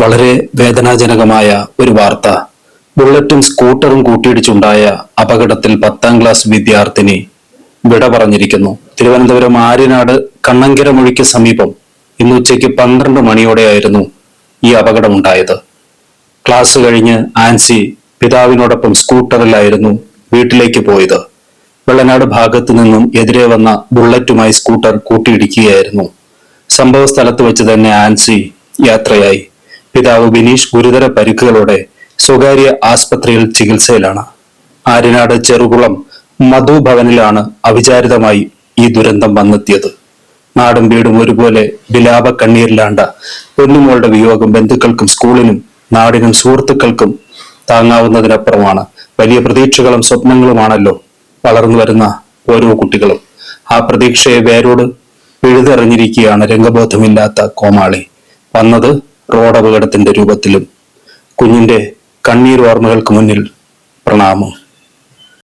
വളരെ വേദനാജനകമായ ഒരു വാർത്ത. ബുള്ളറ്റും സ്കൂട്ടറും കൂട്ടിയിടിച്ചുണ്ടായ അപകടത്തിൽ 10ാം ക്ലാസ് വിദ്യാർത്ഥിനി വിട പറഞ്ഞിരിക്കുന്നു. തിരുവനന്തപുരം ആര്യനാട് കണ്ണങ്കര മൊഴിക്ക് സമീപം ഇന്ന് ഉച്ചയ്ക്ക് 12 മണിയോടെയായിരുന്നു ഈ അപകടമുണ്ടായത്. ക്ലാസ് കഴിഞ്ഞ് ആൻസി പിതാവിനോടൊപ്പം സ്കൂട്ടറിലായിരുന്നു വീട്ടിലേക്ക് പോയത്. വെള്ളനാട് ഭാഗത്തു നിന്നും എതിരെ വന്ന ബുള്ളറ്റുമായി സ്കൂട്ടർ കൂട്ടിയിടിക്കുകയായിരുന്നു. സംഭവ സ്ഥലത്ത് വെച്ച് തന്നെ ആൻസി യാത്രയായി. പിതാവ് ബിനീഷ് ഗുരുതര പരിക്കുകളോടെ സ്വകാര്യ ആസ്പത്രിയിൽ ചികിത്സയിലാണ്. ആര്യനാട് ചെറുകുളം മധു ഭവനിലാണ് അവിചാരിതമായി ഈ ദുരന്തം വന്നെത്തിയത്. നാടും വീടും ഒരുപോലെ വിലാപ കണ്ണീരിലാണ്ട പൊന്നുമോളുടെ വിയോഗം ബന്ധുക്കൾക്കും സ്കൂളിനും നാടിനും സുഹൃത്തുക്കൾക്കും താങ്ങാവുന്നതിനപ്പുറമാണ്. വലിയ പ്രതീക്ഷകളും സ്വപ്നങ്ങളുമാണല്ലോ വളർന്നു വരുന്ന ഓരോ കുട്ടികളും. ആ പ്രതീക്ഷയെ വേരോട് പിഴുതെറിഞ്ഞിരിക്കുകയാണ് രംഗബോധമില്ലാത്ത കോമാളി. വന്നത് റോഡപകടത്തിന്റെ രൂപത്തിലും. കുഞ്ഞിന്റെ കണ്ണീർ ഓർമ്മകൾക്ക് മുന്നിൽ പ്രണാമം.